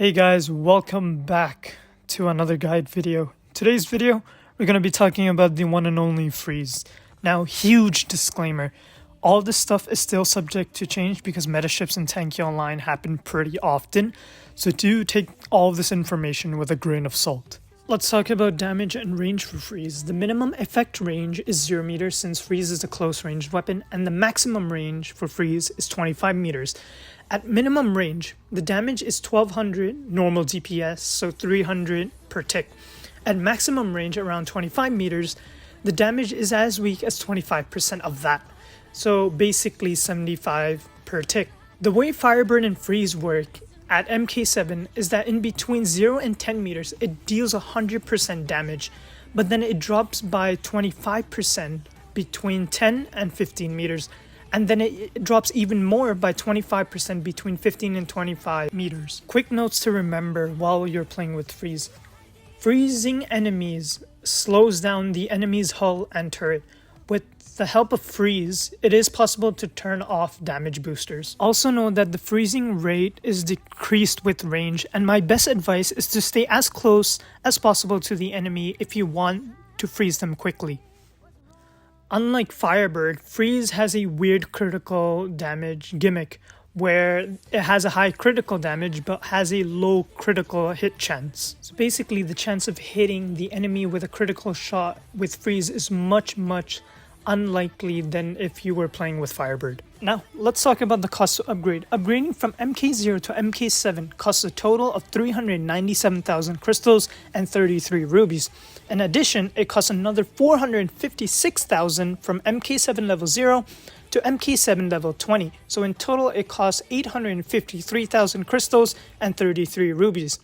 Hey guys, welcome back to another guide video. Today's video, we're going to be talking about the one and only freeze. Now, huge disclaimer, all this stuff is still subject to change because meta shifts in Tanki Online happen pretty often, so do take all of this information with a grain of salt. Let's talk about damage and range for freeze. The minimum effect range is 0 meters since freeze is a close ranged weapon, and the maximum range for freeze is 25 meters. At minimum range, the damage is 1200 normal DPS, so 300 per tick. At maximum range around 25 meters, the damage is as weak as 25% of that, so basically 75 per tick. The way Fireburn and Freeze work at MK7 is that in between 0 and 10 meters, it deals 100% damage, but then it drops by 25% between 10 and 15 meters. And then it drops even more by 25% between 15 and 25 meters. Quick notes to remember while you're playing with Freeze. Freezing enemies slows down the enemy's hull and turret. With the help of Freeze, it is possible to turn off damage boosters. Also know that the freezing rate is decreased with range, and my best advice is to stay as close as possible to the enemy if you want to freeze them quickly. Unlike Firebird, Freeze has a weird critical damage gimmick where it has a high critical damage but has a low critical hit chance. So basically the chance of hitting the enemy with a critical shot with Freeze is much unlikely than if you were playing with Firebird. Now, let's talk about the cost to upgrade. Upgrading from MK0 to MK7 costs a total of 397,000 crystals and 33 rubies. In addition, it costs another 456,000 from MK7 level 0 to MK7 level 20. So in total, it costs 853,000 crystals and 33 rubies.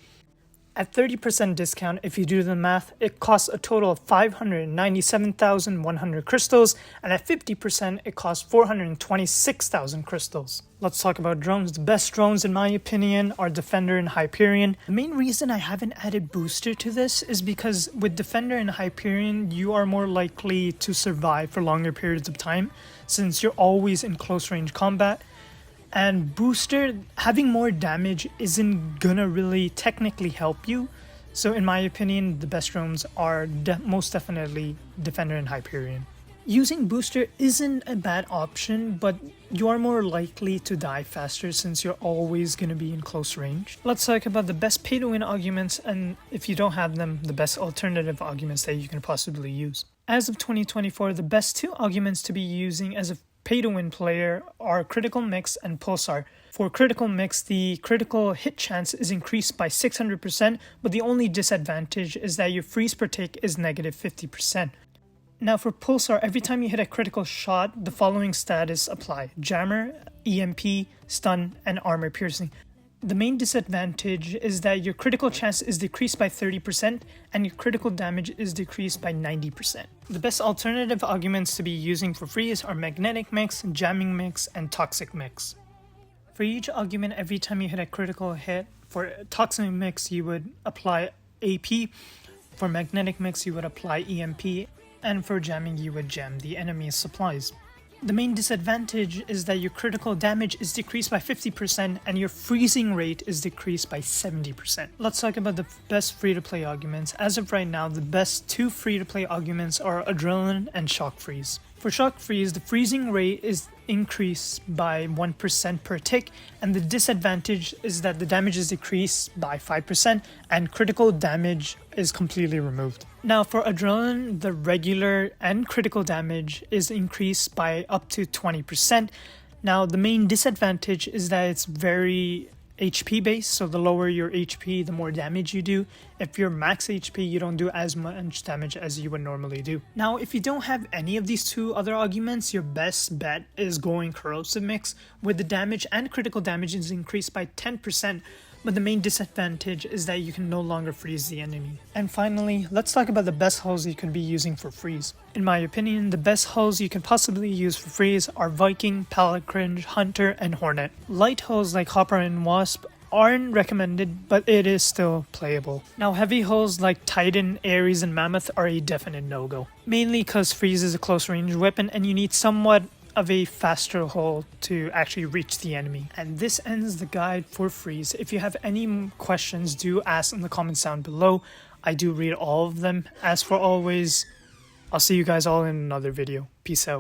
At 30% discount, if you do the math, it costs a total of 597,100 crystals, and at 50%, it costs 426,000 crystals. Let's talk about drones. The best drones, in my opinion, are Defender and Hyperion. The main reason I haven't added booster to this is because with Defender and Hyperion, you are more likely to survive for longer periods of time, since you're always in close range combat. And booster, having more damage isn't gonna really technically help you. So in my opinion, the best drones are most definitely Defender and Hyperion. Using booster isn't a bad option, but you are more likely to die faster since you're always gonna be in close range. Let's talk about the best pay to win arguments, and if you don't have them, the best alternative arguments that you can possibly use. As of 2024, the best two arguments to be using as a pay-to-win player are Critical Mix and Pulsar. For Critical Mix, the critical hit chance is increased by 600%, but the only disadvantage is that your freeze per tick is negative 50%. Now for Pulsar, every time you hit a critical shot, the following status apply: Jammer, EMP, Stun, and Armor Piercing. The main disadvantage is that your critical chance is decreased by 30% and your critical damage is decreased by 90%. The best alternative arguments to be using for freeze are Magnetic Mix, Jamming Mix, and Toxic Mix. For each argument, every time you hit a critical hit, for Toxic Mix you would apply AP, for Magnetic Mix you would apply EMP, and for Jamming you would jam the enemy's supplies. The main disadvantage is that your critical damage is decreased by 50% and your freezing rate is decreased by 70%. Let's talk about the best free-to-play arguments. As of right now, the best two free-to-play arguments are Adrenaline and Shock Freeze. For Shock Freeze, the freezing rate is increased by 1% per tick, and the disadvantage is that the damage is decreased by 5% and critical damage is completely removed. Now for Adrenaline, the regular and critical damage is increased by up to 20%. Now the main disadvantage is that it's very HP based, so the lower your HP, the more damage you do. If you're max HP, you don't do as much damage as you would normally do. Now, if you don't have any of these two other arguments, your best bet is going Corrosive Mix, where the damage and critical damage is increased by 10%, but the main disadvantage is that you can no longer freeze the enemy. And finally, let's talk about the best hulls you could be using for freeze. In my opinion, the best hulls you can possibly use for freeze are Viking, Paladin, Hunter, and Hornet. Light hulls like Hopper and Wasp aren't recommended, but it is still playable. Now heavy hulls like Titan, Ares, and Mammoth are a definite no-go. Mainly because freeze is a close range weapon and you need somewhat of a faster haul to actually reach the enemy. And this ends the guide for freeze. If you have any questions, do ask in the comments down below. I do read all of them. As for always, I'll see you guys all in another video. Peace out.